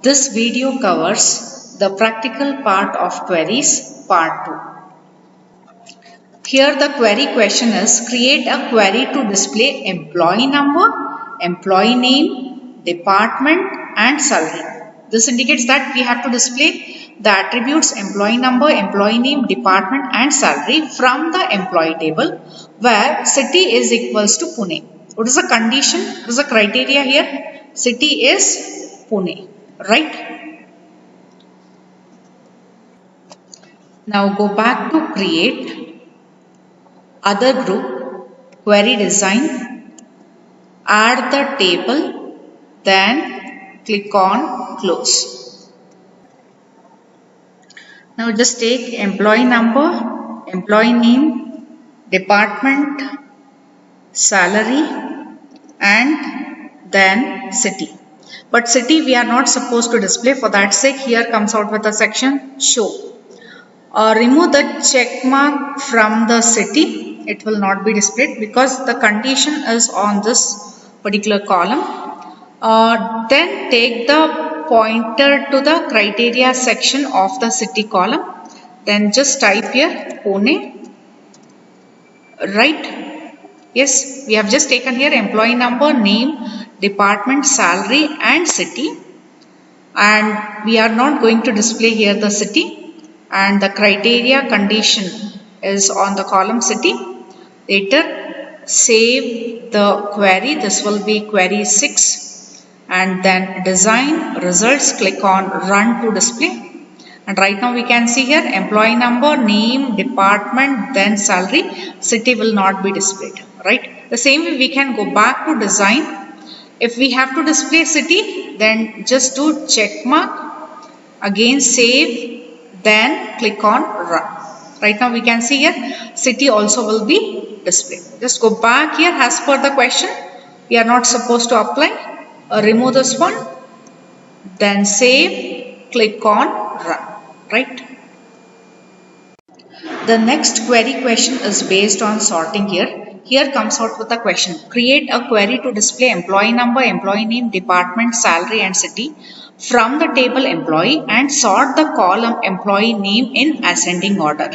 This video covers the practical part of queries, part 2. Here the query question is, create a query to display employee number, employee name, department and salary. This indicates that we have to display the attributes employee number, employee name, department and salary from the employee table where city is equals to Pune. What is the condition? What is the criteria here? City is Pune, right? Now go back to create, other group, query design, add the table, then click on close. Now just take employee number, employee name, department, salary and then city. But city we are not supposed to display. For that sake, here comes out with a section show. Remove the check mark from the city. It will not be displayed because the condition is on this particular column. Then take the pointer to the criteria section of the city column. Then just type here Pune. Right? Yes, we have just taken here employee number, name, department, salary and city. And we are not going to display here the city. And the criteria condition is on the column city. Later save the query. This will be query 6 and then design results. Click on run to display. And right now we can see here employee number, name, department, then salary. City will not be displayed. Right. The same way we can go back to design. If we have to display city, then just do check mark. Again save. Then click on run. Right now we can see here city also will be displayed. Just go back here as per the question. We are not supposed to apply. Remove this one. Then save. Click on run. Right. The next query question is based on sorting here. Here comes out with a question. Create a query to display employee number, employee name, department, salary and city from the table employee and sort the column employee name in ascending order.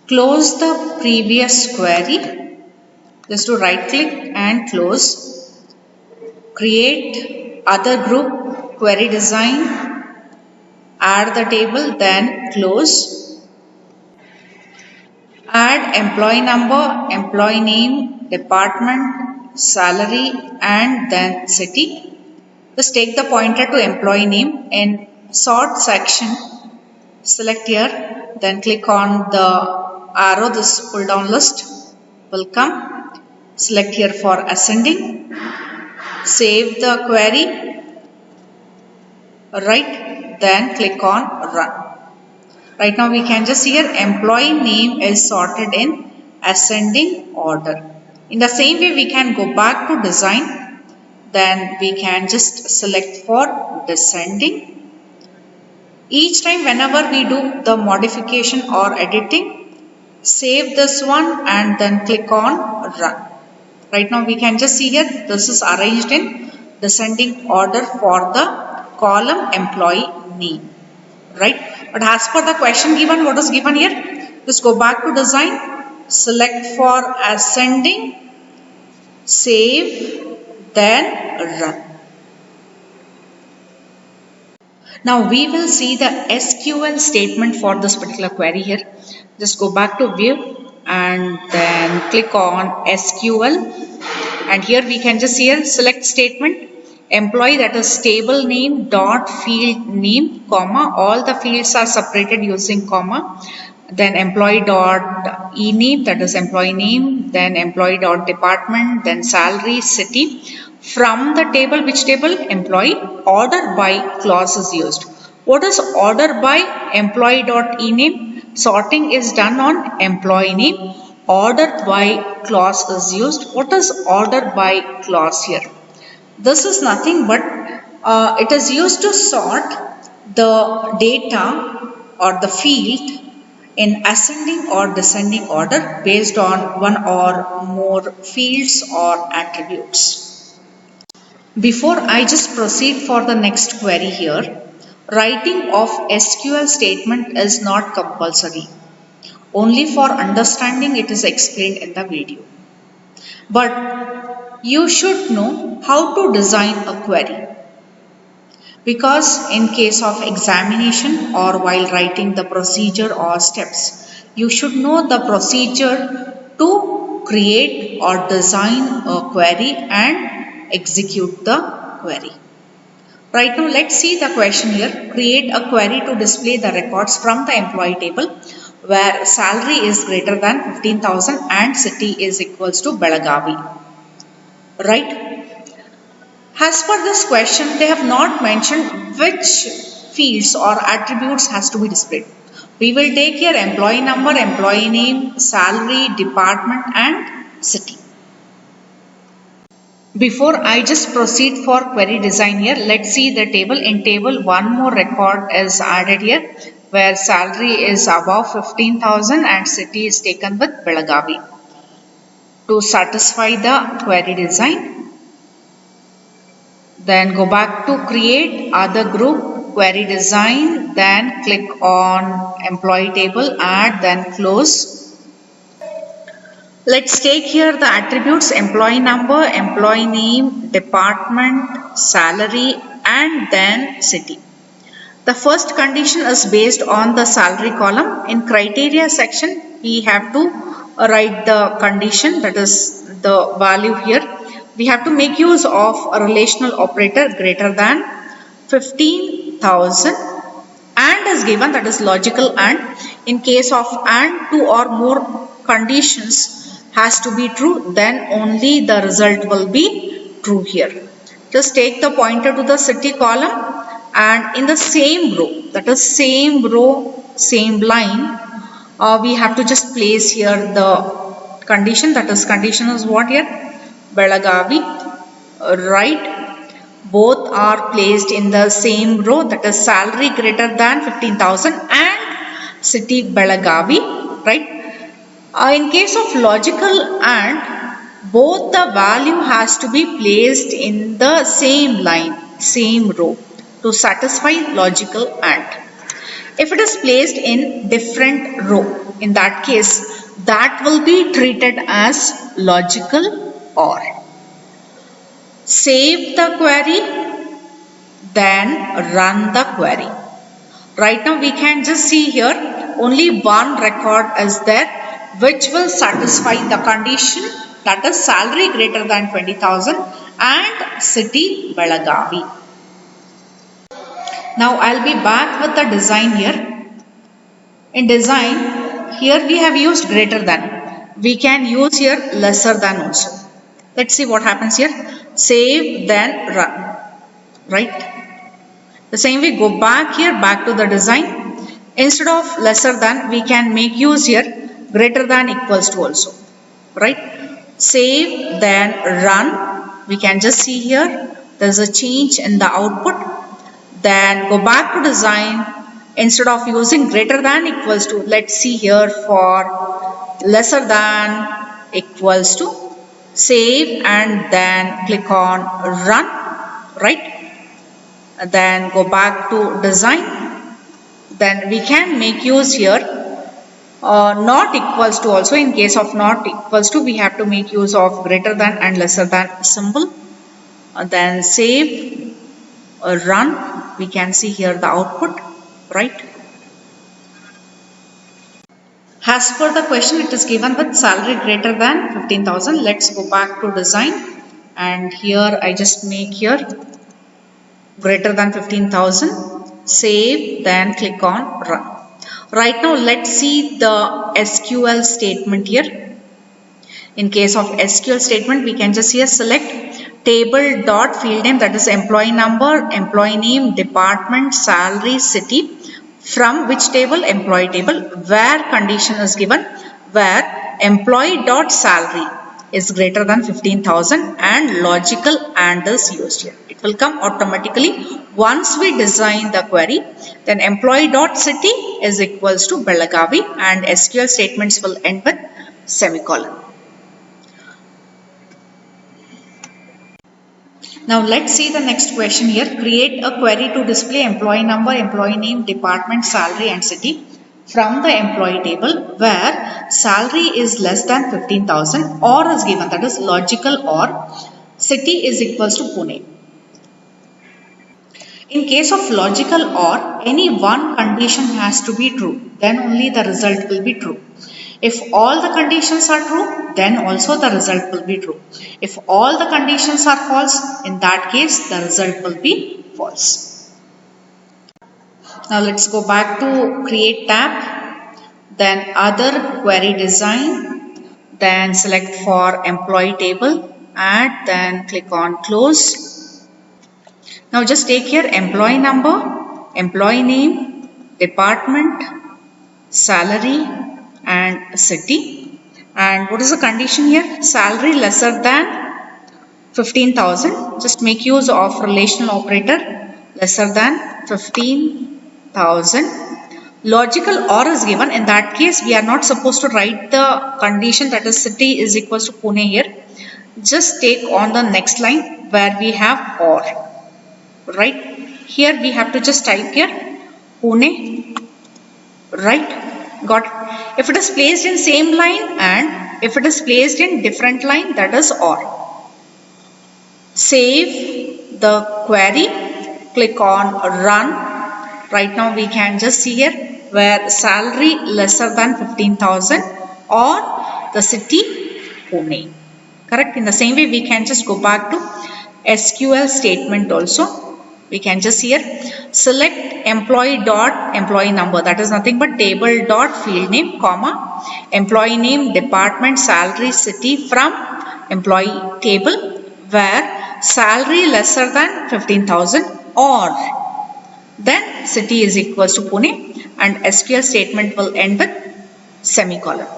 Close the previous query. Just to right click and close. Create other group, query design, add the table, then close. Add employee number, employee name, department, salary and then city. Just take the pointer to employee name in sort section. Select here, then click on the arrow, this pull down list will come. Select here for ascending. Save the query. Right, then click on run. Right now we can just see here employee name is sorted in ascending order. In the same way we can go back to design. Then we can just select for descending. Each time whenever we do the modification or editing, save this one and then click on run. Right now we can just see here this is arranged in descending order for the column employee name. Right. But as per the question given, what is given here? Just go back to design, select for ascending, save, then run. Now we will see the SQL statement for this particular query here. Just go back to view and then click on SQL. And here we can just here select statement. Employee, that is table name dot field name, comma, all the fields are separated using comma. Then employee dot e name, that is employee name, then employee dot department, then salary, city. From the table, which table? Employee. Order by clause is used. What is order by? Employee dot e name. Sorting is done on employee name. Order by clause is used. What is order by clause here? This is nothing but it is used to sort the data or the field in ascending or descending order based on one or more fields or attributes. Before I just proceed for the next query here, writing of SQL statement is not compulsory. Only for understanding it is explained in the video. But you should know how to design a query. Because in case of examination or while writing the procedure or steps, you should know the procedure to create or design a query and execute the query. Right now, let's see the question here. Create a query to display the records from the employee table where salary is greater than 15,000 and city is equals to Belagavi. Right? As per this question, they have not mentioned which fields or attributes has to be displayed. We will take here employee number, employee name, salary, department and city. Before I just proceed for query design here, let's see the table. In table, one more record is added here where salary is above 15,000 and city is taken with Belagavi. To satisfy the query design, then go back to create other group, query design, then click on employee table, add, then close. Let's take here the attributes employee number, employee name, department, salary and then city. The first condition is based on the salary column. In criteria section, we have to write the condition, that is the value here. We have to make use of a relational operator greater than 15,000 and is given, that is logical and. In case of and, two or more conditions has to be true, then only the result will be true here. Just take the pointer to the city column and in the same row, that is same row, same line, we have to just place here the condition, that is condition is what here? Belagavi, right? Both are placed in the same row, that is salary greater than 15,000 and city Belagavi, right? In case of logical and, both the value has to be placed in the same line, same row to satisfy logical and. If it is placed in different row, in that case, that will be treated as logical or. Save the query, then run the query. Right now we can just see here only one record is there which will satisfy the condition, that is salary greater than 20,000 and city Belagavi. Now I'll be back with the design here. In design, here we have used greater than. We can use here lesser than also. Let's see what happens here. Save, then run. Right? The same way, go back here, back to the design. Instead of lesser than, we can make use here greater than equals to also, right? Save, then run. We can just see here there's a change in the output. Then go back to design. Instead of using greater than equals to, let's see here for lesser than equals to. Save and then click on run, right? And then go back to design. Then we can make use here not equals to also. In case of not equals to, we have to make use of greater than and lesser than symbol. Then save, run. We can see here the output, right? As per the question, it is given with salary greater than 15,000. Let's go back to design and here I just make here greater than 15,000. Save, then click on run. Right now, let's see the SQL statement here. In case of SQL statement, we can just here select table dot field name, that is employee number, employee name, department, salary, city. From which table? Employee table. Where condition is given? Where employee dot salary is greater than 15,000 and logical and is used here. It will come automatically once we design the query. Then employee dot city is equals to Belagavi and SQL statements will end with semicolon. Now let's see the next question here. Create a query to display employee number, employee name, department, salary and city from the employee table where salary is less than 15,000 or is given, that is logical or, city is equals to Pune. In case of logical or, any one condition has to be true, then only the result will be true. If all the conditions are true, then also the result will be true. If all the conditions are false, in that case the result will be false. Now let's go back to create tab, then other query design, then select for employee table, add, then click on close. Now just take here employee number, employee name, department, salary and city. And what is the condition here? Salary lesser than 15,000. Just make use of relational operator, lesser than 15,000. Logical or is given. In that case, we are not supposed to write the condition, that is city is equals to Pune here. Just take on the next line where we have or. Right here we have to just type here Pune, right? Got it. If it is placed in same line and if it is placed in different line, that is or. Save the query, click on run. Right now we can just see here where salary lesser than 15,000 or the city Pune. Correct. In the same way we can just go back to SQL statement also. We can just here select employee dot employee number, that is nothing but table dot field name, comma, employee name, department, salary, city from employee table where salary lesser than 15,000 or then city is equals to Pune, and SQL statement will end with semicolon.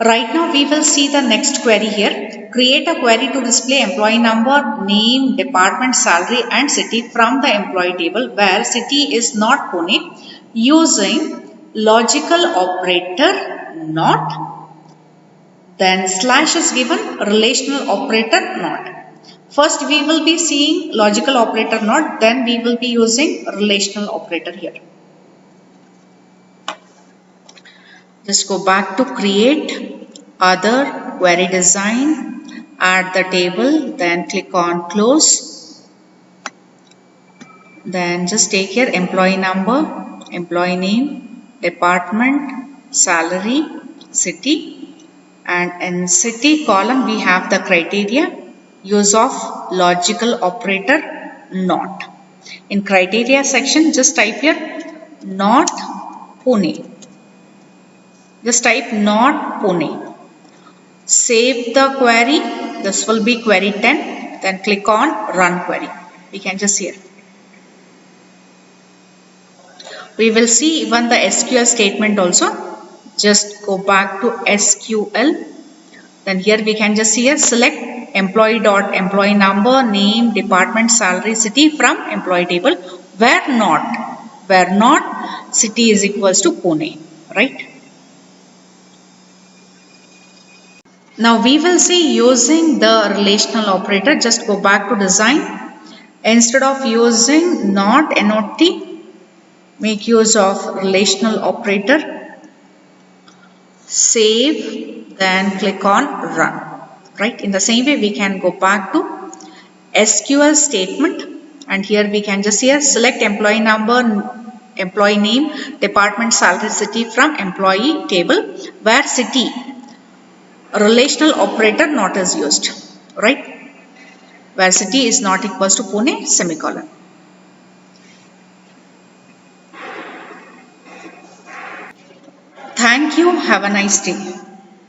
Right now we will see the next query here. Create a query to display employee number, name, department, salary and city from the employee table where city is not Pune using logical operator not, then slash is given, relational operator not. First we will be seeing logical operator not, then we will be using relational operator here. Just go back to create, other, query design, add the table, then click on close. Then just take here employee number, employee name, department, salary, city, and in city column we have the criteria, use of logical operator not. In criteria section just type here not Pune. Just type not Pune. Save the query. This will be query 10. Then click on run query. We can just see it. We will see even the SQL statement also. Just go back to SQL. Then here we can just see here select employee dot employee number, name, department, salary, city from employee table where not city is equals to Pune, right? Now we will see using the relational operator. Just go back to design. Instead of using not NOT, make use of relational operator. Save, then click on run. Right? In the same way we can go back to SQL statement, and here we can just here select employee number, employee name, department, salary, city from employee table where city relational operator not is used, right? Where city is not equals to Pune, semicolon. Thank you. Have a nice day.